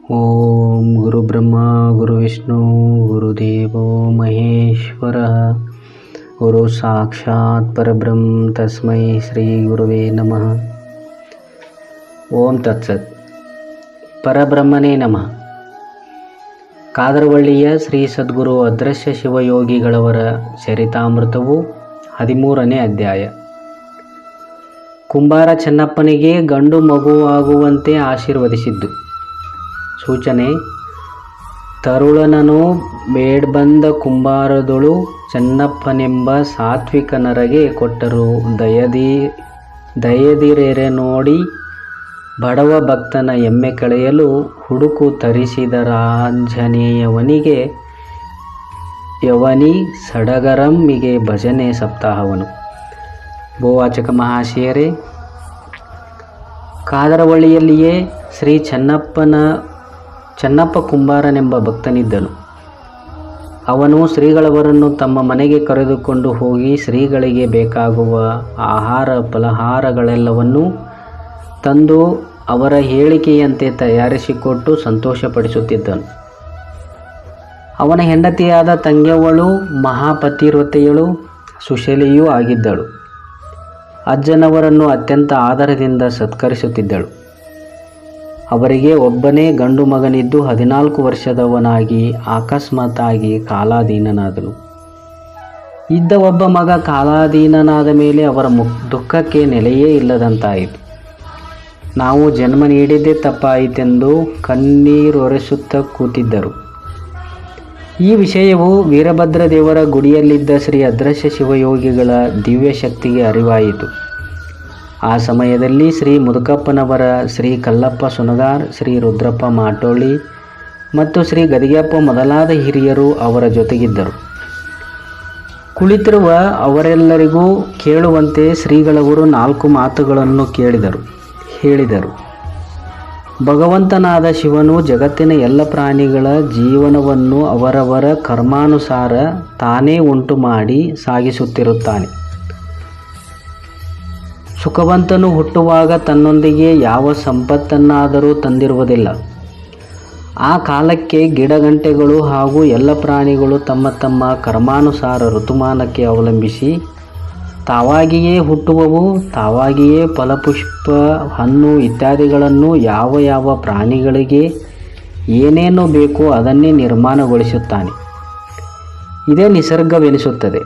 ಓಂ ಗುರು ಬ್ರಹ್ಮ ಗುರು ವಿಷ್ಣು ಗುರುದೇವೋ ಮಹೇಶ್ವರ ಗುರು ಸಾಕ್ಷಾತ್ ಪರಬ್ರಹ್ಮ ತಸ್ಮೈ ಶ್ರೀ ಗುರುವೇ ನಮಃ. ಓಂ ತತ್ಸತ್. ಪರಬ್ರಹ್ಮನೇ ನಮಃ. ಕಾದರವಳ್ಳಿಯ ಶ್ರೀ ಸದ್ಗುರು ಅದೃಶ್ಯ ಶಿವಯೋಗಿಗಳವರ ಚರಿತಾಮೃತವು 13ನೇ ಅಧ್ಯಾಯ. ಕುಂಬಾರ ಚೆನ್ನಪ್ಪನಿಗೆ ಗಂಡು ಮಗುವಾಗುವಂತೆ ಆಶೀರ್ವದಿಸಿದ್ದು. ಸೂಚನೆ: ತರುಳನನು ಬೇಡ್ಬಂದ ಕುಂಬಾರದೊಳು ಚೆನ್ನಪ್ಪನೆಂಬ ಸಾತ್ವಿಕ ನರಗೆ ಕೊಟ್ಟರು. ದಯದಿರೆರೆ ನೋಡಿ ಬಡವ ಭಕ್ತನ ಎಮ್ಮೆ ಕಳೆಯಲು ಹುಡುಕು ತರಿಸಿದರಾಂಜನೇಯವನಿಗೆ ಯವನಿ ಸಡಗರಮ್ಮಿಗೆ ಭಜನೆ ಸಪ್ತಾಹವನು. ಗೋವಾಚಕ ಮಹಾಶಯರೇ, ಕಾದರವಳ್ಳಿಯಲ್ಲಿಯೇ ಶ್ರೀ ಚೆನ್ನಪ್ಪ ಕುಂಬಾರನೆಂಬ ಭಕ್ತನಿದ್ದನು. ಅವನು ಶ್ರೀಗಳವರನ್ನು ತಮ್ಮ ಮನೆಗೆ ಕರೆದುಕೊಂಡು ಹೋಗಿ ಶ್ರೀಗಳಿಗೆ ಬೇಕಾಗುವ ಆಹಾರ ಫಲಹಾರಗಳೆಲ್ಲವನ್ನೂ ತಂದು ಅವರ ಹೇಳಿಕೆಯಂತೆ ತಯಾರಿಸಿಕೊಟ್ಟು ಸಂತೋಷಪಡಿಸುತ್ತಿದ್ದನು. ಅವನ ಹೆಂಡತಿಯಾದ ತಂಗ್ಯವ್ವಳು ಮಹಾಪತಿವ್ರತೆಯಳು, ಸುಶೀಲೆಯೂ ಆಗಿದ್ದಳು. ಅಜ್ಜನವರನ್ನು ಅತ್ಯಂತ ಆದರದಿಂದ ಸತ್ಕರಿಸುತ್ತಿದ್ದಳು. ಅವರಿಗೆ ಒಬ್ಬನೇ ಗಂಡು ಮಗನಿದ್ದು 14 ವರ್ಷದವನಾಗಿ ಅಕಸ್ಮಾತ್ತಾಗಿ ಕಾಲಾಧೀನನಾದನು. ಇದ್ದ ಒಬ್ಬ ಮಗ ಕಾಲಾಧೀನನಾದ ಮೇಲೆ ಅವರ ದುಃಖಕ್ಕೆ ನೆಲೆಯೇ ಇಲ್ಲದಂತಾಯಿತು. ನಾವು ಜನ್ಮ ನೀಡಿದ್ದೇ ತಪ್ಪಾಯಿತೆಂದು ಕಣ್ಣೀರೊರೆಸುತ್ತಾ ಕೂತಿದ್ದರು. ಈ ವಿಷಯವು ವೀರಭದ್ರ ದೇವರ ಗುಡಿಯಲ್ಲಿದ್ದ ಶ್ರೀ ಅದೃಶ್ಯ ಶಿವಯೋಗಿಗಳ ದಿವ್ಯ ಶಕ್ತಿಗೆ ಅರಿವಾಯಿತು. ಆ ಸಮಯದಲ್ಲಿ ಶ್ರೀ ಮುದುಕಪ್ಪನವರ, ಶ್ರೀ ಕಲ್ಲಪ್ಪ ಸುನಗಾರ್, ಶ್ರೀ ರುದ್ರಪ್ಪ ಮಾಟೋಳಿ ಮತ್ತು ಶ್ರೀ ಗದಿಗೆಪ್ಪ ಮೊದಲಾದ ಹಿರಿಯರು ಅವರ ಜೊತೆಗಿದ್ದರು. ಕುಳಿತಿರುವ ಅವರೆಲ್ಲರಿಗೂ ಕೇಳುವಂತೆ ಶ್ರೀಗಳವರು 4 ಮಾತುಗಳನ್ನು ಹೇಳಿದರು. ಭಗವಂತನಾದ ಶಿವನು ಜಗತ್ತಿನ ಎಲ್ಲ ಪ್ರಾಣಿಗಳ ಜೀವನವನ್ನು ಅವರವರ ಕರ್ಮಾನುಸಾರ ತಾನೇ ಉಂಟು ಮಾಡಿ ಸಾಗಿಸುತ್ತಿರುತ್ತಾನೆ. ಸುಖವಂತನು ಹುಟ್ಟುವಾಗ ತನ್ನೊಂದಿಗೆ ಯಾವ ಸಂಪತ್ತನ್ನಾದರೂ ತಂದಿರುವುದಿಲ್ಲ. ಆ ಕಾಲಕ್ಕೆ ಗಿಡಗಂಟೆಗಳು ಹಾಗೂ ಎಲ್ಲ ಪ್ರಾಣಿಗಳು ತಮ್ಮ ತಮ್ಮ ಕರ್ಮಾನುಸಾರ ಋತುಮಾನಕ್ಕೆ ಅವಲಂಬಿಸಿ ತಾವಾಗಿಯೇ ಹುಟ್ಟುವವು. ತಾವಾಗಿಯೇ ಫಲಪುಷ್ಪ, ಹಣ್ಣು ಇತ್ಯಾದಿಗಳನ್ನು ಯಾವ ಪ್ರಾಣಿಗಳಿಗೆ ಏನೇನು ಬೇಕೋ ಅದನ್ನೇ ನಿರ್ಮಾಣಗೊಳಿಸುತ್ತಾನೆ. ಇದೇ ನಿಸರ್ಗವೆನಿಸುತ್ತದೆ.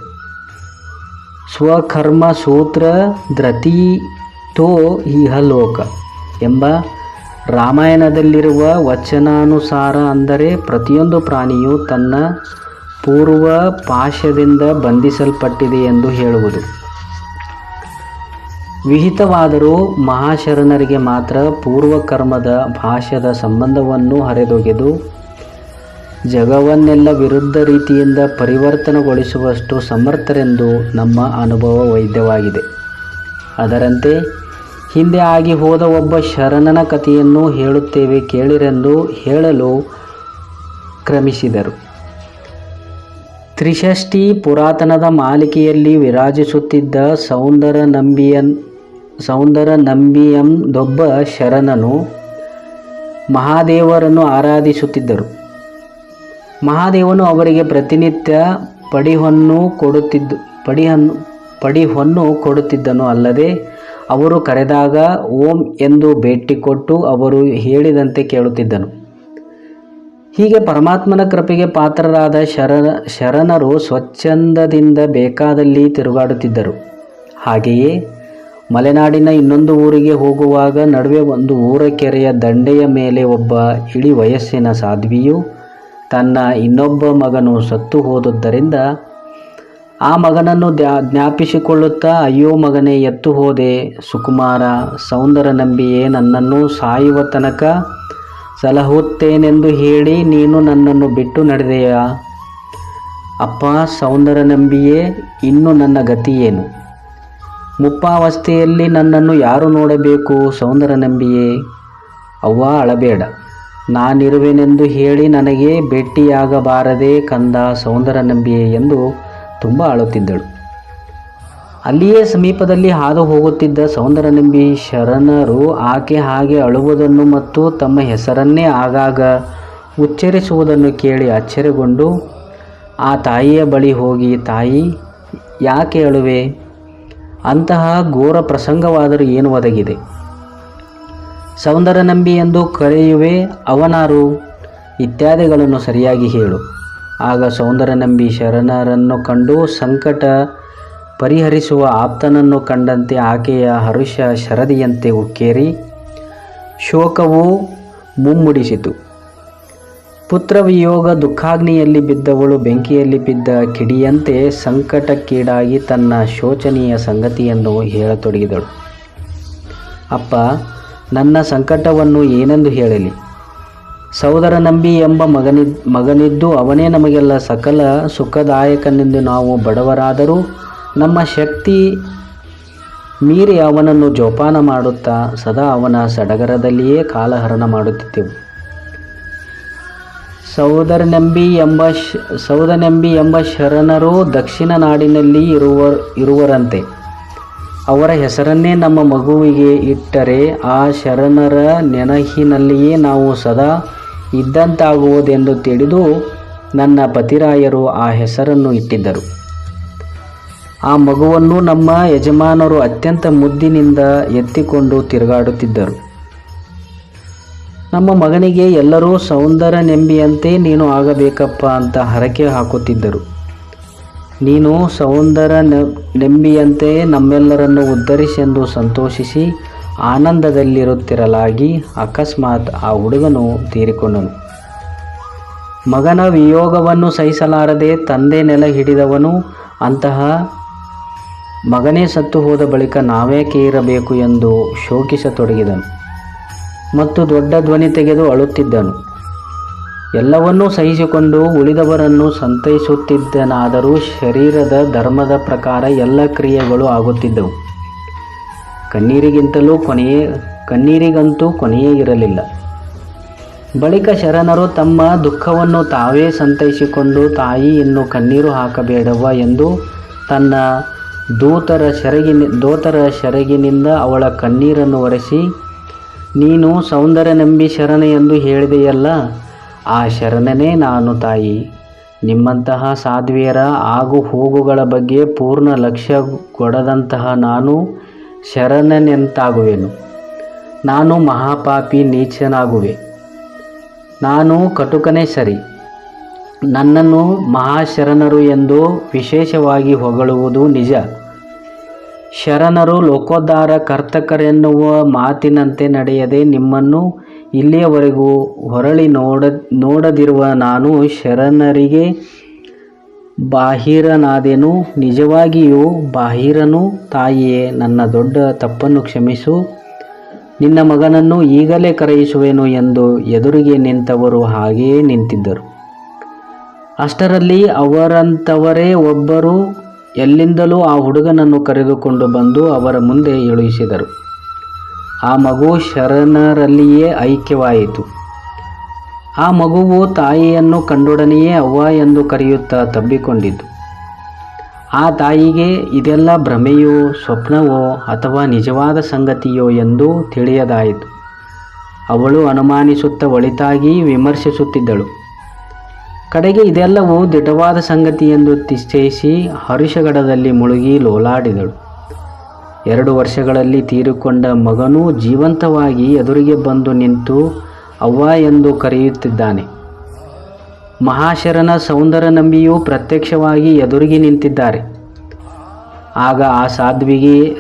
ಸ್ವಕರ್ಮ ಸೂತ್ರ ಧೃತಿತೋ ಇಹಲೋಕ ಎಂಬ ರಾಮಾಯಣದಲ್ಲಿರುವ ವಚನಾನುಸಾರ, ಅಂದರೆ ಪ್ರತಿಯೊಂದು ಪ್ರಾಣಿಯು ತನ್ನ ಪೂರ್ವ ಪಾಶದಿಂದ ಬಂಧಿಸಲ್ಪಟ್ಟಿದೆ ಎಂದು ಹೇಳುವುದು. ವಿಹಿತವಾದರೂ ಮಹಾಶರಣರಿಗೆ ಮಾತ್ರ ಪೂರ್ವಕರ್ಮದ ಭಾಷ್ಯದ ಸಂಬಂಧವನ್ನು ಹರಿದೊಗೆದು ಜಗವನ್ನೆಲ್ಲ ವಿರುದ್ಧ ರೀತಿಯಿಂದ ಪರಿವರ್ತನೆಗೊಳಿಸುವಷ್ಟು ಸಮರ್ಥರೆಂದು ನಮ್ಮ ಅನುಭವ ವೈದ್ಯವಾಗಿದೆ. ಅದರಂತೆ ಹಿಂದೆ ಆಗಿ ಹೋದ ಒಬ್ಬ ಶರಣನ ಕಥೆಯನ್ನು ಹೇಳುತ್ತೇವೆ ಕೇಳಿರೆಂದು ಹೇಳಲು ಕ್ರಮಿಸಿದರು. ತ್ರಿಷಷ್ಠಿ ಪುರಾತನದ ಮಾಲಿಕೆಯಲ್ಲಿ ವಿರಾಜಿಸುತ್ತಿದ್ದ ಸೌಂದರ ನಂಬಿಯಂದೊಬ್ಬ ಶರಣನು ಮಹಾದೇವರನ್ನು ಆರಾಧಿಸುತ್ತಿದ್ದರು. ಮಹಾದೇವನು ಅವರಿಗೆ ಪ್ರತಿನಿತ್ಯ ಪಡಿಹೊನ್ನು ಕೊಡುತ್ತಿದ್ದನು. ಅಲ್ಲದೆ ಅವರು ಕರೆದಾಗ ಓಂ ಎಂದು ಭೇಟಿ ಕೊಟ್ಟು ಅವರು ಹೇಳಿದಂತೆ ಕೇಳುತ್ತಿದ್ದನು. ಹೀಗೆ ಪರಮಾತ್ಮನ ಕೃಪೆಗೆ ಪಾತ್ರರಾದ ಶರಣರು ಸ್ವಚ್ಛಂದದಿಂದ ಬೇಕಾದಲ್ಲಿ ತಿರುಗಾಡುತ್ತಿದ್ದರು. ಹಾಗೆಯೇ ಮಲೆನಾಡಿನ ಇನ್ನೊಂದು ಊರಿಗೆ ಹೋಗುವಾಗ ನಡುವೆ ಒಂದು ಊರ ಕೆರೆಯ ದಂಡೆಯ ಮೇಲೆ ಒಬ್ಬ ಇಳಿ ವಯಸ್ಸಿನ ಸಾಧ್ವಿಯು ತನ್ನ ಇನ್ನೊಬ್ಬ ಮಗನು ಸತ್ತು ಹೋದುದರಿಂದ ಆ ಮಗನನ್ನು ಜ್ಞಾಪಿಸಿಕೊಳ್ಳುತ್ತಾ, ಅಯ್ಯೋ ಮಗನೇ, ಎತ್ತು ಹೋದೆ. ಸುಕುಮಾರ, ಸೌಂದರ ನಂಬಿಯೇ, ನನ್ನನ್ನು ಸಾಯುವ ತನಕ ಸಲಹುತ್ತೇನೆಂದು ಹೇಳಿ ನೀನು ನನ್ನನ್ನು ಬಿಟ್ಟು ನಡೆದೆಯಾ? ಅಪ್ಪ ಸೌಂದರ ನಂಬಿಯೇ, ಇನ್ನು ನನ್ನ ಗತಿಯೇನು? ಮುಪ್ಪಾವಸ್ಥೆಯಲ್ಲಿ ನನ್ನನ್ನು ಯಾರು ನೋಡಬೇಕು? ಸೌಂದರ ನಂಬಿಯೇ, ಅವ್ವ ಅಳಬೇಡ, ನಾನಿರುವೆನೆಂದು ಹೇಳಿ ನನಗೆ ಭೇಟಿಯಾಗಬಾರದೆ ಕಂದ ಸೌಂದರ ನಂಬಿಯೇ ಎಂದು ತುಂಬ ಅಳುತ್ತಿದ್ದಳು. ಅಲ್ಲಿಯೇ ಸಮೀಪದಲ್ಲಿ ಹಾದು ಹೋಗುತ್ತಿದ್ದ ಸೌಂದರನೆಂಬಿ ಶರಣರು ಆಕೆ ಹಾಗೆ ಅಳುವುದನ್ನು ಮತ್ತು ತಮ್ಮ ಹೆಸರನ್ನೇ ಆಗಾಗ ಉಚ್ಚರಿಸುವುದನ್ನು ಕೇಳಿ ಆಶ್ಚರ್ಯಗೊಂಡು ಆ ತಾಯಿಯ ಬಳಿ ಹೋಗಿ, ತಾಯಿ, ಯಾಕೆ ಅಳುವೆ? ಅಂತಹ ಘೋರ ಪ್ರಸಂಗವಾದರೂ ಏನು ಒದಗಿದೆ? ಸೌಂದರನಂಬಿ ಎಂದು ಕರೆಯುವೆ, ಅವನಾರು? ಇತ್ಯಾದಿಗಳನ್ನು ಸರಿಯಾಗಿ ಹೇಳು. ಆಗ ಸೌಂದರನಂಬಿ ಶರಣರನ್ನು ಕಂಡು ಸಂಕಟ ಪರಿಹರಿಸುವ ಆಪ್ತನನ್ನು ಕಂಡಂತೆ ಆಕೆಯ ಹರುಷ ಶರದಿಯಂತೆ ಉಕ್ಕೇರಿ ಶೋಕವು ಮುಮ್ಮುಡಿಸಿತು. ಪುತ್ರವಿಯೋಗ ದುಃಖಾಗ್ನಿಯಲ್ಲಿ ಬಿದ್ದವಳು ಬೆಂಕಿಯಲ್ಲಿ ಬಿದ್ದ ಕಿಡಿಯಂತೆ ಸಂಕಟಕ್ಕೀಡಾಗಿ ತನ್ನ ಶೋಚನೀಯ ಸಂಗತಿಯನ್ನು ಹೇಳತೊಡಗಿದಳು. ಅಪ್ಪ, ನನ್ನ ಸಂಕಟವನ್ನು ಏನೆಂದು ಹೇಳಲಿ? ಸೌಂದರನಂಬಿ ಎಂಬ ಮಗನಿದ್ದು ಅವನೇ ನಮಗೆಲ್ಲ ಸಕಲ ಸುಖದಾಯಕನೆಂದು ನಾವು ಬಡವರಾದರೂ ನಮ್ಮ ಶಕ್ತಿ ಮೀರಿ ಅವನನ್ನು ಜೋಪಾನ ಮಾಡುತ್ತಾ ಸದಾ ಅವನ ಸಡಗರದಲ್ಲಿಯೇ ಕಾಲಹರಣ ಮಾಡುತ್ತಿದ್ದೆವು. ಸೌಂದರನೆಂಬಿ ಎಂಬ ಶರಣರು ದಕ್ಷಿಣ ನಾಡಿನಲ್ಲಿ ಇರುವರಂತೆ. ಅವರ ಹೆಸರನ್ನೇ ನಮ್ಮ ಮಗುವಿಗೆ ಇಟ್ಟರೆ ಆ ಶರಣರ ನೆನಹಿನಲ್ಲಿಯೇ ನಾವು ಸದಾ ಇದ್ದಂತಾಗುವುದೆಂದು ತಿಳಿದು ನನ್ನ ಪತಿರಾಯರು ಆ ಹೆಸರನ್ನು ಇಟ್ಟಿದ್ದರು. ಆ ಮಗುವನ್ನು ನಮ್ಮ ಯಜಮಾನರು ಅತ್ಯಂತ ಮುದ್ದಿನಿಂದ ಎತ್ತಿಕೊಂಡು ತಿರುಗಾಡುತ್ತಿದ್ದರು. ನಮ್ಮ ಮಗನಿಗೆ ಎಲ್ಲರೂ ಸೌಂದರನೆಂಬಿಯಂತೆ ನೀನು ಆಗಬೇಕಪ್ಪ ಅಂತ ಹರಕೆ ಹಾಕುತ್ತಿದ್ದರು. ನೀನು ಸೌಂದರನೆಂಬಿಯಂತೆ ನಮ್ಮೆಲ್ಲರನ್ನು ಉದ್ಧರಿಸೆಂದು ಸಂತೋಷಿಸಿ ಆನಂದದಲ್ಲಿರುತ್ತಿರಲಾಗಿ ಅಕಸ್ಮಾತ್ ಆ ಹುಡುಗನು ತೀರಿಕೊಂಡನು. ಮಗನ ವಿಯೋಗವನ್ನು ಸಹಿಸಲಾರದೆ ತಂದೆ ನೆಲ ಹಿಡಿದವನು ಅಂತಹ ಮಗನೇ ಸತ್ತು ಹೋದ ಬಳಿಕ ನಾವೇಕೆ ಇರಬೇಕು ಎಂದು ಶೋಕಿಸತೊಡಗಿದನು ಮತ್ತು ದೊಡ್ಡ ಧ್ವನಿ ತೆಗೆದು ಅಳುತ್ತಿದ್ದನು. ಎಲ್ಲವನ್ನೂ ಸಹಿಸಿಕೊಂಡು ಉಳಿದವರನ್ನು ಸಂತೈಸುತ್ತಿದ್ದನಾದರೂ ಶರೀರದ ಧರ್ಮದ ಪ್ರಕಾರ ಎಲ್ಲ ಕ್ರಿಯೆಗಳು ಆಗುತ್ತಿದ್ದವು. ಕಣ್ಣೀರಿಗಂತೂ ಕೊನೆಯೇ ಇರಲಿಲ್ಲ. ಬಳಿಕ ಶರಣರು ತಮ್ಮ ದುಃಖವನ್ನು ತಾವೇ ಸಂತೈಸಿಕೊಂಡು, ತಾಯಿ ಇನ್ನು ಕಣ್ಣೀರು ಹಾಕಬೇಡವ ಎಂದು ತನ್ನ ದೂತರ ಸೆರಗಿನಿಂದ ಅವಳ ಕಣ್ಣೀರನ್ನು ಒರೆಸಿ, ನೀನು ಸೌಂದರನೆಂಬಿ ಶರಣ ಎಂದು ಹೇಳಿದೆಯಲ್ಲ, ಆ ಶರಣನೇ ನಾನು ತಾಯಿ. ನಿಮ್ಮಂತಹ ಸಾಧ್ವಿಯರ ಆಗು ಹೋಗುಗಳ ಬಗ್ಗೆ ಪೂರ್ಣ ಲಕ್ಷ್ಯ ಕೊಡದಂತಹ ನಾನು ಶರಣನೆಂತಾಗುವೆನು. ನಾನು ಮಹಾಪಾಪಿ ನೀಚನಾಗುವೆ. ನಾನು ಕಟುಕನೇ ಸರಿ. ನನ್ನನ್ನು ಮಹಾಶರಣರು ಎಂದು ವಿಶೇಷವಾಗಿ ಹೊಗಳುವುದು ನಿಜ. ಶರಣರು ಲೋಕೋದ್ಧಾರ ಕರ್ತಕರೆನ್ನುವ ಮಾತಿನಂತೆ ನಡೆಯದೆ ನಿಮ್ಮನ್ನು ಇಲ್ಲಿಯವರೆಗೂ ಹೊರಳಿ ನೋಡದಿರುವ ನಾನು ಶರಣರಿಗೆ ಬಾಹಿರನಾದೆನು. ನಿಜವಾಗಿಯೂ ಬಾಹಿರನು. ತಾಯಿಯೇ, ನನ್ನ ದೊಡ್ಡ ತಪ್ಪನ್ನು ಕ್ಷಮಿಸು. ನಿನ್ನ ಮಗನನ್ನು ಈಗಲೇ ಕರೆಯಿಸುವೆನು ಎಂದು ಎದುರಿಗೆ ನಿಂತವರು ಹಾಗೆಯೇ ನಿಂತಿದ್ದರು. ಅಷ್ಟರಲ್ಲಿ ಅವರಂತವರೇ ಒಬ್ಬರು ಎಲ್ಲಿಂದಲೂ ಆ ಹುಡುಗನನ್ನು ಕರೆದುಕೊಂಡು ಬಂದು ಅವರ ಮುಂದೆ ಇಳಿಸಿದರು. ಆ ಮಗು ಶರಣರಲ್ಲಿಯೇ ಐಕ್ಯವಾಯಿತು. ಆ ಮಗುವು ತಾಯಿಯನ್ನು ಕಂಡೊಡನೆಯೇ ಅವ್ವ ಎಂದು ಕರೆಯುತ್ತಾ ತಬ್ಬಿಕೊಂಡಿತು. ಆ ತಾಯಿಗೆ ಇದೆಲ್ಲ ಭ್ರಮೆಯೋ, ಸ್ವಪ್ನವೋ ಅಥವಾ ನಿಜವಾದ ಸಂಗತಿಯೋ ಎಂದು ತಿಳಿಯದಾಯಿತು. ಅವಳು ಅನುಮಾನಿಸುತ್ತಾ ಒಳಿತಾಗಿ ವಿಮರ್ಶಿಸುತ್ತಿದ್ದಳು. ಕಡೆಗೆ ಇದೆಲ್ಲವೂ ದಿಟವಾದ ಸಂಗತಿ ಎಂದು ನಿಶ್ಚಯಿಸಿ ಹರುಷಗಡದಲ್ಲಿ ಮುಳುಗಿ ಲೋಲಾಡಿದಳು. 2 ವರ್ಷಗಳಲ್ಲಿ ತೀರಿಕೊಂಡ ಮಗನು ಜೀವಂತವಾಗಿ ಎದುರಿಗೆ ಬಂದು ನಿಂತು ಅವ್ವ ಎಂದು ಕರೆಯುತ್ತಿದ್ದಾನೆ. ಮಹಾಶರಣ ಸೌಂದರನಂಬಿಯೂ ಪ್ರತ್ಯಕ್ಷವಾಗಿ ಎದುರಿಗೆ ನಿಂತಿದ್ದಾರೆ. ಆಗ ಆ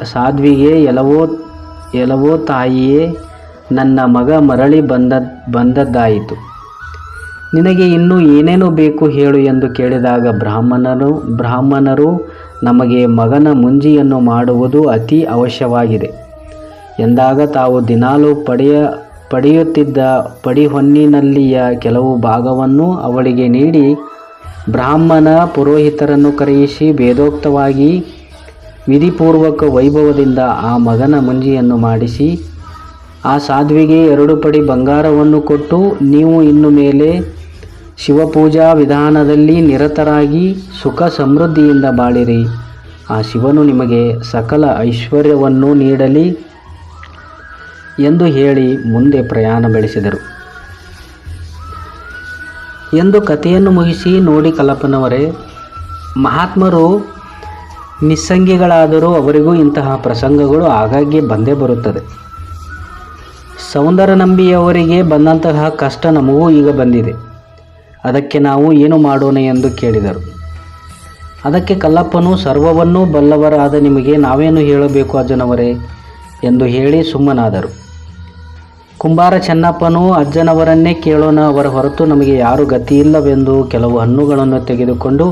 ಸಾಧ್ವಿಗೆ ಎಲವೋ ತಾಯಿಯೇ, ನನ್ನ ಮಗ ಮರಳಿ ಬಂದದ್ದಾಯಿತು. ನಿನಗೆ ಇನ್ನೂ ಏನೇನು ಬೇಕು ಹೇಳು ಎಂದು ಕೇಳಿದಾಗ ಬ್ರಾಹ್ಮಣರು ನಮಗೆ ಮಗನ ಮುಂಜಿಯನ್ನು ಮಾಡುವುದು ಅತಿ ಅವಶ್ಯವಾಗಿದೆ ಎಂದಾಗ ತಾವು ದಿನಾಲೂ ಪಡೆಯುತ್ತಿದ್ದ ಪಡಿಹೊನ್ನಿನಲ್ಲಿಯ ಕೆಲವು ಭಾಗವನ್ನು ಅವಳಿಗೆ ನೀಡಿ ಬ್ರಾಹ್ಮಣ ಪುರೋಹಿತರನ್ನು ಕರೆಯಿಸಿ ವೇದೋಕ್ತವಾಗಿ ವಿಧಿಪೂರ್ವಕ ವೈಭವದಿಂದ ಆ ಮಗನ ಮುಂಜಿಯನ್ನು ಮಾಡಿಸಿ ಆ ಸಾಧ್ವಿಗೆ 2 ಪಡಿ ಬಂಗಾರವನ್ನು ಕೊಟ್ಟು, ನೀವು ಇನ್ನು ಮೇಲೆ ಶಿವಪೂಜಾ ವಿಧಾನದಲ್ಲಿ ನಿರತರಾಗಿ ಸುಖ ಸಮೃದ್ಧಿಯಿಂದ ಬಾಳಿರಿ. ಆ ಶಿವನು ನಿಮಗೆ ಸಕಲ ಐಶ್ವರ್ಯವನ್ನು ನೀಡಲಿ ಎಂದು ಹೇಳಿ ಮುಂದೆ ಪ್ರಯಾಣ ಬೆಳೆಸಿದರು ಎಂದು ಕಥೆಯನ್ನು ಮುಗಿಸಿ. ನೋಡಿ ಕಲ್ಲಪ್ಪನವರೇ, ಮಹಾತ್ಮರು ನಿಸ್ಸಂಗಿಗಳಾದರೂ ಅವರಿಗೂ ಇಂತಹ ಪ್ರಸಂಗಗಳು ಆಗಾಗ್ಗೆ ಬಂದೇ ಬರುತ್ತದೆ. ಸೌಂದರನಂಬಿಯವರಿಗೆ ಬಂದಂತಹ ಕಷ್ಟ ನಮಗೂ ಈಗ ಬಂದಿದೆ, ಅದಕ್ಕೆ ನಾವು ಏನು ಮಾಡೋಣ ಎಂದು ಕೇಳಿದರು. ಅದಕ್ಕೆ ಕಲ್ಲಪ್ಪನು, ಸರ್ವವನ್ನೂ ಬಲ್ಲವರಾದ ನಿಮಗೆ ನಾವೇನು ಹೇಳಬೇಕು ಅಜ್ಜನವರೇ ಎಂದು ಹೇಳಿ ಸುಮ್ಮನಾದರು. ಕುಂಬಾರ ಚೆನ್ನಪ್ಪನು, ಅಜ್ಜನವರನ್ನೇ ಕೇಳೋಣ, ಅವರ ಹೊರತು ನಮಗೆ ಯಾರು ಗತಿಯಿಲ್ಲವೆಂದು ಕೆಲವು ಹಣ್ಣುಗಳನ್ನು ತೆಗೆದುಕೊಂಡು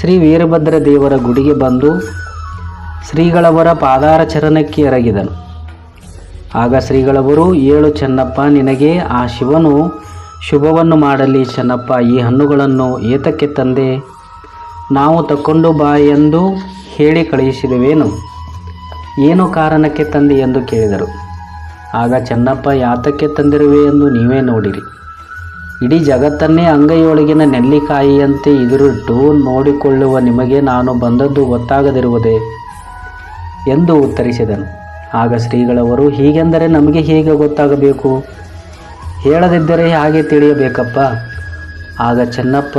ಶ್ರೀ ವೀರಭದ್ರ ದೇವರ ಗುಡಿಗೆ ಬಂದು ಶ್ರೀಗಳವರ ಪಾದಾರ ಚರಣಕ್ಕೆ ಎರಗಿದನು. ಆಗ ಶ್ರೀಗಳವರು, ಏಳು ಚೆನ್ನಪ್ಪ, ನಿನಗೆ ಆ ಶಿವನು ಶುಭವನ್ನು ಮಾಡಲಿ. ಚೆನ್ನಪ್ಪ, ಈ ಹಣ್ಣುಗಳನ್ನು ಏತಕ್ಕೆ ತಂದೆ? ನಾವು ತಕ್ಕೊಂಡು ಬಾ ಎಂದು ಹೇಳಿ ಕಳುಹಿಸಿದೆವೇನು? ಏನು ಕಾರಣಕ್ಕೆ ತಂದೆ ಎಂದು ಕೇಳಿದರು. ಆಗ ಚೆನ್ನಪ್ಪ, ಯಾತಕ್ಕೆ ತಂದಿರುವೆ ಎಂದು ನೀವೇ ನೋಡಿರಿ. ಇಡೀ ಜಗತ್ತನ್ನೇ ಅಂಗೈಯೊಳಗಿನ ನೆಲ್ಲಿಕಾಯಿಯಂತೆ ಇದುರಿಟ್ಟು ನೋಡಿಕೊಳ್ಳುವ ನಿಮಗೆ ನಾನು ಬಂದದ್ದು ಗೊತ್ತಾಗದಿರುವುದೇ ಎಂದು ಉತ್ತರಿಸಿದನು. ಆಗ ಶ್ರೀಗಳವರು, ಹೀಗೆಂದರೆ ನಮಗೆ ಹೇಗೆ ಗೊತ್ತಾಗಬೇಕು? ಹೇಳದಿದ್ದರೆ ಹಾಗೆ ತಿಳಿಯಬೇಕಪ್ಪ. ಆಗ ಚೆನ್ನಪ್ಪ,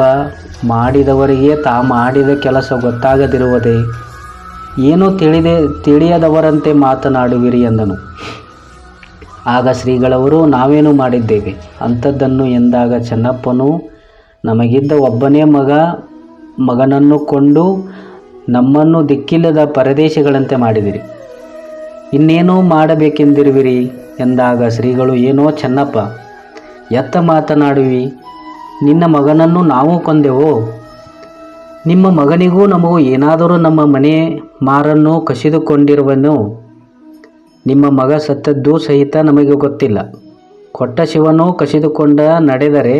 ಮಾಡಿದವರಿಗೆ ತಾ ಮಾಡಿದ ಕೆಲಸ ಗೊತ್ತಾಗದಿರುವುದೇ? ಏನೂ ತಿಳಿಯದವರಂತೆ ಮಾತನಾಡುವಿರಿ ಎಂದನು. ಆಗ ಶ್ರೀಗಳವರು, ನಾವೇನು ಮಾಡಿದ್ದೇವೆ ಅಂಥದ್ದನ್ನು ಎಂದಾಗ ಚೆನ್ನಪ್ಪನು, ನಮಗಿದ್ದ ಒಬ್ಬನೇ ಮಗನನ್ನು ಕೊಂಡು ನಮ್ಮನ್ನು ದಿಕ್ಕಿಲ್ಲದ ಪರದೇಶಿಗಳಂತೆ ಮಾಡಿದಿರಿ, ಇನ್ನೇನೋ ಮಾಡಬೇಕೆಂದಿರುವಿರಿ ಎಂದಾಗ ಶ್ರೀಗಳು, ಏನೋ ಚೆನ್ನಪ್ಪ, ಎತ್ತ ಮಾತನಾಡುವಿ? ನಿನ್ನ ಮಗನನ್ನು ನಾವು ಕೊಂದೆವೋ? ನಿಮ್ಮ ಮಗನಿಗೂ ನಮಗೂ ಏನಾದರೂ ನಮ್ಮ ಮನೆ ಮಾರನ್ನು ಕಸಿದುಕೊಂಡಿರುವನು? ನಿಮ್ಮ ಮಗ ಸತ್ತದ್ದು ಸಹಿತ ನಮಗೆ ಗೊತ್ತಿಲ್ಲ. ಕೊಟ್ಟ ಶಿವನು ಕಸಿದುಕೊಂಡ ನಡೆದರೆ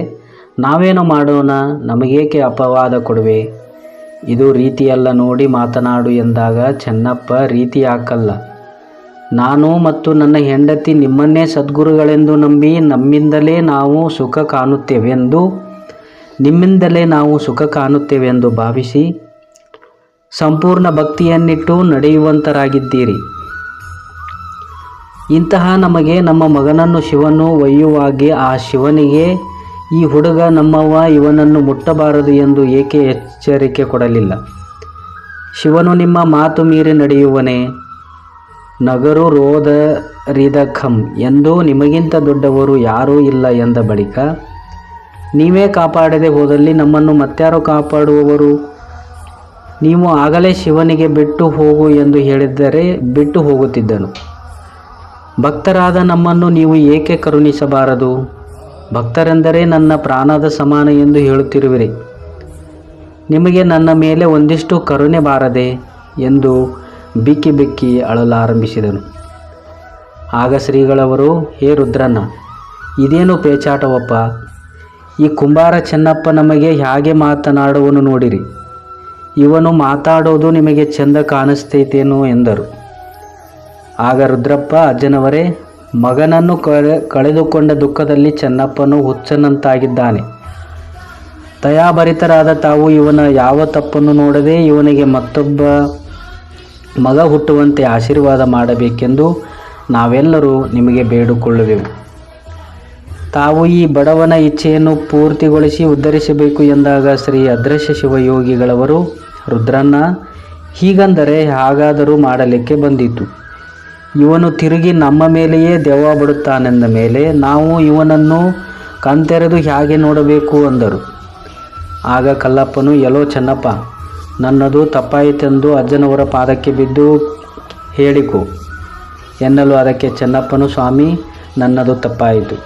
ನಾವೇನು ಮಾಡೋಣ? ನಮಗೇಕೆ ಅಪವಾದ ಕೊಡುವೆ? ಇದು ರೀತಿಯಲ್ಲ, ನೋಡಿ ಮಾತನಾಡು ಎಂದಾಗ ಚೆನ್ನಪ್ಪ, ರೀತಿ ಯಾಕಲ್ಲ, ನಾನು ಮತ್ತು ನನ್ನ ಹೆಂಡತಿ ನಿಮ್ಮನ್ನೇ ಸದ್ಗುರುಗಳೆಂದು ನಂಬಿ ನಿಮ್ಮಿಂದಲೇ ನಾವು ಸುಖ ಕಾಣುತ್ತೇವೆಂದು ಭಾವಿಸಿ ಸಂಪೂರ್ಣ ಭಕ್ತಿಯನ್ನಿಟ್ಟು ನಡೆಯುವಂತರಾಗಿದ್ದೀರಿ. ಇಂತಹ ನಮಗೆ ನಮ್ಮ ಮಗನನ್ನು ಶಿವನು ಒಯ್ಯುವಾಗೆ ಆ ಶಿವನಿಗೆ ಈ ಹುಡುಗ ನಮ್ಮವ, ಇವನನ್ನು ಮುಟ್ಟಬಾರದು ಎಂದು ಏಕೆ ಎಚ್ಚರಿಕೆ ಕೊಡಲಿಲ್ಲ? ಶಿವನು ನಿಮ್ಮ ಮಾತು ಮೀರಿ ನಡೆಯುವನೇ? ನಗರು ರೋದರಿದಖಂ ಎಂದು ನಿಮಗಿಂತ ದೊಡ್ಡವರು ಯಾರೂ ಇಲ್ಲ ಎಂದ ಬಳಿಕ ನೀವೇ ಕಾಪಾಡದೆ ಹೋದಲ್ಲಿ ನಮ್ಮನ್ನು ಮತ್ಯಾರು ಕಾಪಾಡುವವರು? ನೀವು ಆಗಲೇ ಶಿವನಿಗೆ ಬಿಟ್ಟು ಹೋಗು ಎಂದು ಹೇಳಿದ್ದರೆ ಬಿಟ್ಟು ಹೋಗುತ್ತಿದ್ದನು. ಭಕ್ತರಾದ ನಮ್ಮನ್ನು ನೀವು ಏಕೆ ಕರುಣಿಸಬಾರದು? ಭಕ್ತರೆಂದರೆ ನನ್ನ ಪ್ರಾಣದ ಸಮಾನ ಎಂದು ಹೇಳುತ್ತಿರುವಿರಿ, ನಿಮಗೆ ನನ್ನ ಮೇಲೆ ಒಂದಿಷ್ಟು ಕರುಣೆ ಬಾರದೆ ಎಂದು ಬಿಕ್ಕಿ ಬಿಕ್ಕಿ ಅಳಲಾರಂಭಿಸಿದನು. ಆಗ ಶ್ರೀಗಳವರು, ಹೇ ರುದ್ರಣ್ಣ, ಇದೇನು ಪೇಚಾಟವಪ್ಪ? ಈ ಕುಂಬಾರ ಚೆನ್ನಪ್ಪ ನಮಗೆ ಹೇಗೆ ಮಾತನಾಡುವನು ನೋಡಿರಿ, ಇವನು ಮಾತಾಡೋದು ನಿಮಗೆ ಚೆಂದ ಕಾಣಿಸ್ತೈತೇನೋ ಎಂದರು. ಆಗ ರುದ್ರಪ್ಪ, ಅಜ್ಜನವರೇ, ಮಗನನ್ನು ಕಳೆದುಕೊಂಡ ದುಃಖದಲ್ಲಿ ಚೆನ್ನಪ್ಪನು ಹುಚ್ಚನಂತಾಗಿದ್ದಾನೆ. ದಯಾಭರಿತರಾದ ತಾವು ಇವನ ಯಾವ ತಪ್ಪನ್ನು ನೋಡದೆ ಇವನಿಗೆ ಮತ್ತೊಬ್ಬ ಮಗ ಹುಟ್ಟುವಂತೆ ಆಶೀರ್ವಾದ ಮಾಡಬೇಕೆಂದು ನಾವೆಲ್ಲರೂ ನಿಮಗೆ ಬೇಡಿಕೊಳ್ಳುವೆವು. ತಾವು ಈ ಬಡವನ ಇಚ್ಛೆಯನ್ನು ಪೂರ್ತಿಗೊಳಿಸಿ ಉದ್ಧರಿಸಬೇಕು ಎಂದಾಗ ಶ್ರೀ ಅದೃಶ್ಯ ಶಿವಯೋಗಿಗಳವರು, ರುದ್ರಣ್ಣ, ಹೀಗಂದರೆ ಹಾಗಾದರೂ ಮಾಡಲಿಕ್ಕೆ ಬಂದಿತು. ಇವನು ತಿರುಗಿ ನಮ್ಮ ಮೇಲೆಯೇ ದೆವ್ವ ಬಿಡುತ್ತಾನೆಂದ ಮೇಲೆ ನಾವು ಇವನನ್ನು ಕಣ್ತೆರೆದು ಹೇಗೆ ನೋಡಬೇಕು ಅಂದರು. ಆಗ ಕಲ್ಲಪ್ಪನು, ಎಲ್ಲೋ ಚೆನ್ನಪ್ಪ, ನನ್ನದು ತಪ್ಪಾಯಿತೆಂದು ಅಜ್ಜನವರ ಪಾದಕ್ಕೆ ಬಿದ್ದು ಹೇಳಿಕೊ ಎನ್ನಲು ಅದಕ್ಕೆ ಚೆನ್ನಪ್ಪನು, ಸ್ವಾಮಿ, ನನ್ನದು ತಪ್ಪಾಯಿತು,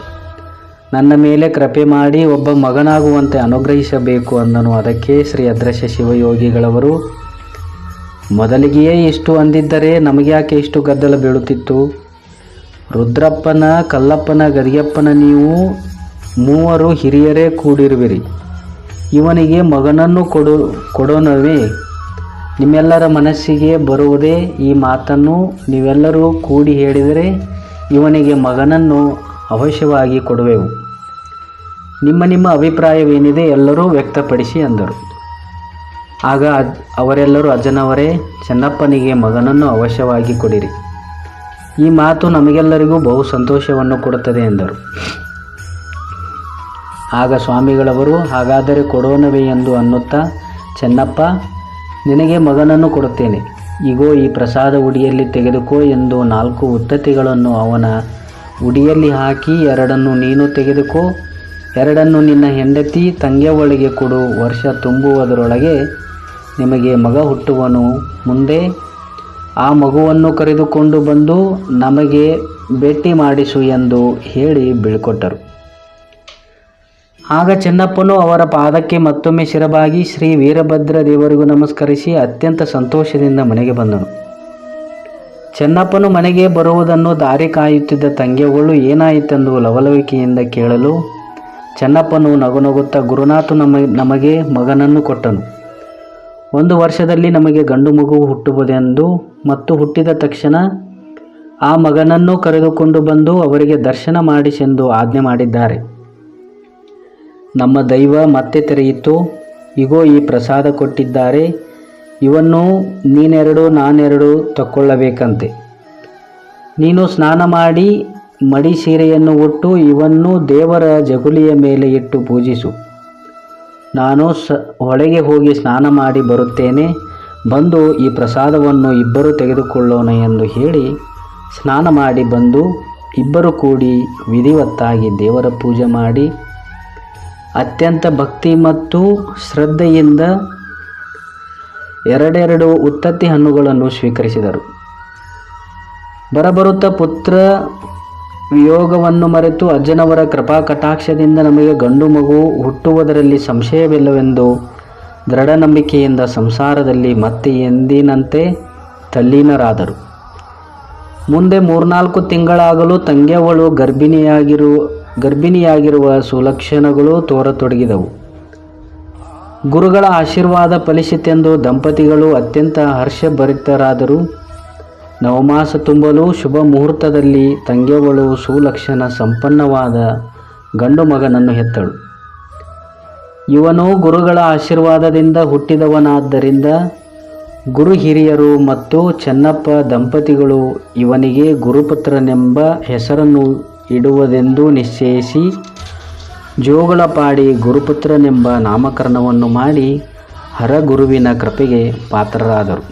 ನನ್ನ ಮೇಲೆ ಕೃಪೆ ಮಾಡಿ ಒಬ್ಬ ಮಗನಾಗುವಂತೆ ಅನುಗ್ರಹಿಸಬೇಕು ಅಂದನು. ಅದಕ್ಕೆ ಶ್ರೀ ಅದೃಶ್ಯ ಶಿವಯೋಗಿಗಳವರು, ಮೊದಲಿಗೆಯೇ ಇಷ್ಟು ಅಂದಿದ್ದರೆ ನಮಗ್ಯಾಕೆ ಇಷ್ಟು ಗದ್ದಲ ಬೀಳುತ್ತಿತ್ತು? ರುದ್ರಪ್ಪನ, ಕಲ್ಲಪ್ಪನ, ಗದಿಯಪ್ಪನ ನೀವು ಮೂವರು ಹಿರಿಯರೇ ಕೂಡಿರುವಿರಿ. ಇವನಿಗೆ ಮಗನನ್ನು ಕೊಡೋಣವೇ? ನಿಮ್ಮೆಲ್ಲರ ಮನಸ್ಸಿಗೆ ಬರುವುದೇ ಈ ಮಾತನ್ನು ನೀವೆಲ್ಲರೂ ಕೂಡಿ ಹೇಳಿದರೆ ಇವನಿಗೆ ಮಗನನ್ನು ಅವಶ್ಯವಾಗಿ ಕೊಡುವೆವು. ನಿಮ್ಮ ಅಭಿಪ್ರಾಯವೇನಿದೆ ಎಲ್ಲರೂ ವ್ಯಕ್ತಪಡಿಸಿ ಅಂದರು. ಆಗ ಅವರೆಲ್ಲರೂ, ಅಜ್ಜನವರೇ, ಚೆನ್ನಪ್ಪನಿಗೆ ಮಗನನ್ನು ಅವಶ್ಯವಾಗಿ ಕೊಡಿರಿ. ಈ ಮಾತು ನಮಗೆಲ್ಲರಿಗೂ ಬಹು ಸಂತೋಷವನ್ನು ಕೊಡುತ್ತದೆ ಎಂದರು. ಆಗ ಸ್ವಾಮಿಗಳವರು, ಹಾಗಾದರೆ ಕೊಡೋಣವೇ ಎಂದು ಅನ್ನುತ್ತಾ, ಚೆನ್ನಪ್ಪ, ನಿನಗೆ ಮಗನನ್ನು ಕೊಡುತ್ತೇನೆ. ಈಗೋ ಈ ಪ್ರಸಾದ ಉಡಿಯಲ್ಲಿ ತೆಗೆದುಕೋ ಎಂದು 4 ಉತ್ತತ್ತಿಗಳನ್ನು ಅವನ ಉಡಿಯಲ್ಲಿ ಹಾಕಿ, 2 ನೀನು ತೆಗೆದುಕೋ, 2 ನಿನ್ನ ಹೆಂಡತಿ ತಂಗ್ಯವಳಿಗೆ ಕೊಡು. ವರ್ಷ ತುಂಬುವುದರೊಳಗೆ ನಿಮಗೆ ಮಗ ಹುಟ್ಟುವನು. ಮುಂದೆ ಆ ಮಗುವನ್ನು ಕರೆದುಕೊಂಡು ಬಂದು ನಮಗೆ ಭೇಟಿ ಮಾಡಿಸು ಎಂದು ಹೇಳಿ ಬೀಳ್ಕೊಟ್ಟರು. ಆಗ ಚೆನ್ನಪ್ಪನು ಅವರ ಪಾದಕ್ಕೆ ಮತ್ತೊಮ್ಮೆ ಶಿರಬಾಗಿ ಶ್ರೀ ವೀರಭದ್ರ ದೇವರಿಗೂ ನಮಸ್ಕರಿಸಿ ಅತ್ಯಂತ ಸಂತೋಷದಿಂದ ಮನೆಗೆ ಬಂದನು. ಚೆನ್ನಪ್ಪನು ಮನೆಗೆ ಬರುವುದನ್ನು ದಾರಿ ಕಾಯುತ್ತಿದ್ದ ತಂಗ್ಯವಳು ಏನಾಯಿತೆಂದು ಲವಲವಿಕೆಯಿಂದ ಕೇಳಲು, ಚೆನ್ನಪ್ಪನು ನಗುನಗುತ್ತಾ, ಗುರುನಾಥು ನಮಗೆ ಮಗನನ್ನು ಕೊಟ್ಟನು. 1 ವರ್ಷದಲ್ಲಿ ನಮಗೆ ಗಂಡು ಮಗು ಹುಟ್ಟುವುದೆಂದು ಮತ್ತು ಹುಟ್ಟಿದ ತಕ್ಷಣ ಆ ಮಗನನ್ನು ಕರೆದುಕೊಂಡು ಬಂದು ಅವರಿಗೆ ದರ್ಶನ ಮಾಡಿಸೆಂದು ಆಜ್ಞೆ ಮಾಡಿದ್ದಾರೆ. ನಮ್ಮ ದೈವ ಮತ್ತೆ ತೆರೆಯಿತು. ಈಗೋ ಈ ಪ್ರಸಾದ ಕೊಟ್ಟಿದ್ದಾರೆ. ಇವನ್ನು ನೀನೆರಡು ನಾನೆರಡು ತಕ್ಕೊಳ್ಳಬೇಕಂತೆ. ನೀನು ಸ್ನಾನ ಮಾಡಿ ಮಡಿ ಸೀರೆಯನ್ನು ಉಟ್ಟು ಇವನ್ನು ದೇವರ ಜಗುಲಿಯ ಮೇಲೆ ಇಟ್ಟು ಪೂಜಿಸು. ನಾನು ಹೊಳೆಗೆ ಹೋಗಿ ಸ್ನಾನ ಮಾಡಿ ಬರುತ್ತೇನೆ. ಬಂದು ಈ ಪ್ರಸಾದವನ್ನು ಇಬ್ಬರು ತೆಗೆದುಕೊಳ್ಳೋಣ ಎಂದು ಹೇಳಿ ಸ್ನಾನ ಮಾಡಿ ಬಂದು ಇಬ್ಬರು ಕೂಡಿ ವಿಧಿವತ್ತಾಗಿ ದೇವರ ಪೂಜೆ ಮಾಡಿ ಅತ್ಯಂತ ಭಕ್ತಿ ಮತ್ತು ಶ್ರದ್ಧೆಯಿಂದ 2 ಉತ್ತತ್ತಿ ಹಣ್ಣುಗಳನ್ನು ಸ್ವೀಕರಿಸಿದರು. ಬರಬರುತ್ತಾ ಪುತ್ರ ವಿಯೋಗವನ್ನು ಮರೆತು ಅಜ್ಜನವರ ಕೃಪಾ ಕಟಾಕ್ಷದಿಂದ ನಮಗೆ ಗಂಡು ಮಗು ಹುಟ್ಟುವುದರಲ್ಲಿ ಸಂಶಯವಿಲ್ಲವೆಂದು ದೃಢ ನಂಬಿಕೆಯಿಂದ ಸಂಸಾರದಲ್ಲಿ ಮತ್ತೆ ಎಂದಿನಂತೆ ತಲ್ಲೀನರಾದರು. ಮುಂದೆ 3-4 ತಿಂಗಳಾಗಲು ತಂಗ್ಯವಳು ಗರ್ಭಿಣಿಯಾಗಿರುವ ಸುಲಕ್ಷಣಗಳು ತೋರತೊಡಗಿದವು. ಗುರುಗಳ ಆಶೀರ್ವಾದ ಫಲಿಸಿತೆಂದು ದಂಪತಿಗಳು ಅತ್ಯಂತ ಹರ್ಷಭರಿತರಾದರು. ನವಮಾಸ ತುಂಬಲು ಶುಭ ಮುಹೂರ್ತದಲ್ಲಿ ತಂಗ್ಯವಳು ಸುಲಕ್ಷಣ ಸಂಪನ್ನವಾದ ಗಂಡು ಮಗನನ್ನು ಹೆತ್ತಳು. ಇವನು ಗುರುಗಳ ಆಶೀರ್ವಾದದಿಂದ ಹುಟ್ಟಿದವನಾದ್ದರಿಂದ ಗುರು ಹಿರಿಯರು ಮತ್ತು ಚೆನ್ನಪ್ಪ ದಂಪತಿಗಳು ಇವನಿಗೆ ಗುರುಪುತ್ರನೆಂಬ ಹೆಸರನ್ನು ಇಡುವುದೆಂದು ನಿಶ್ಚಯಿಸಿ ಜೋಗಳಪಾಡಿ ಗುರುಪುತ್ರನೆಂಬ ನಾಮಕರಣವನ್ನು ಮಾಡಿ ಹರಗುರುವಿನ ಕೃಪೆಗೆ ಪಾತ್ರರಾದರು.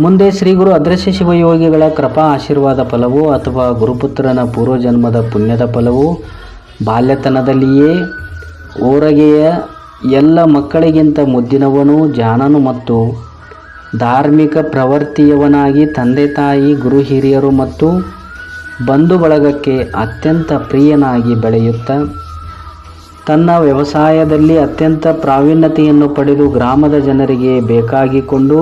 ಮುಂದೆ ಶ್ರೀ ಗುರು ಅದೃಶ್ಯ ಶಿವಯೋಗಿಗಳ ಕೃಪಾ ಆಶೀರ್ವಾದ ಫಲವೋ ಅಥವಾ ಗುರುಪುತ್ರನ ಪೂರ್ವಜನ್ಮದ ಪುಣ್ಯದ ಫಲವೋ ಬಾಲ್ಯತನದಲ್ಲಿಯೇ ಓರಗೆಯ ಎಲ್ಲ ಮಕ್ಕಳಿಗಿಂತ ಮುದ್ದಿನವನು, ಜಾಣನು ಮತ್ತು ಧಾರ್ಮಿಕ ಪ್ರವೃತ್ತಿಯವನಾಗಿ ತಂದೆ ತಾಯಿ, ಗುರು ಹಿರಿಯರು ಮತ್ತು ಬಂಧು ಬಳಗಕ್ಕೆ ಅತ್ಯಂತ ಪ್ರಿಯನಾಗಿ ಬೆಳೆಯುತ್ತಾ ತನ್ನ ವ್ಯವಸಾಯದಲ್ಲಿ ಅತ್ಯಂತ ಪ್ರಾವೀಣ್ಯತೆಯನ್ನು ಪಡೆದು ಗ್ರಾಮದ ಜನರಿಗೆ ಬೇಕಾಗಿಕೊಂಡು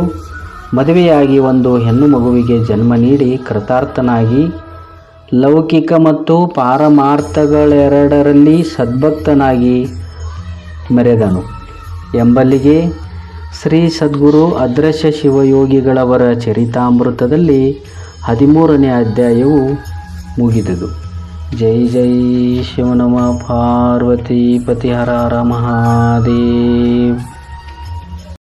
ಮದುವೆಯಾಗಿ ಒಂದು ಹೆಣ್ಣು ಮಗುವಿಗೆ ಜನ್ಮ ನೀಡಿ ಕೃತಾರ್ಥನಾಗಿ ಲೌಕಿಕ ಮತ್ತು ಪಾರಮಾರ್ಥಗಳೆರಡರಲ್ಲಿ ಸದ್ಭಕ್ತನಾಗಿ ಮೆರೆದನು ಎಂಬಲ್ಲಿಗೆ ಶ್ರೀ ಸದ್ಗುರು ಅದೃಶ್ಯ ಶಿವಯೋಗಿಗಳವರ ಚರಿತಾಮೃತದಲ್ಲಿ 13ನೇ ಅಧ್ಯಾಯವು ಮುಗಿದುದು. ಜೈ ಜೈ ಶಿವನಮ ಪಾರ್ವತಿ ಪತಿ ಹರ ಹರ ಮಹಾದೇವ್.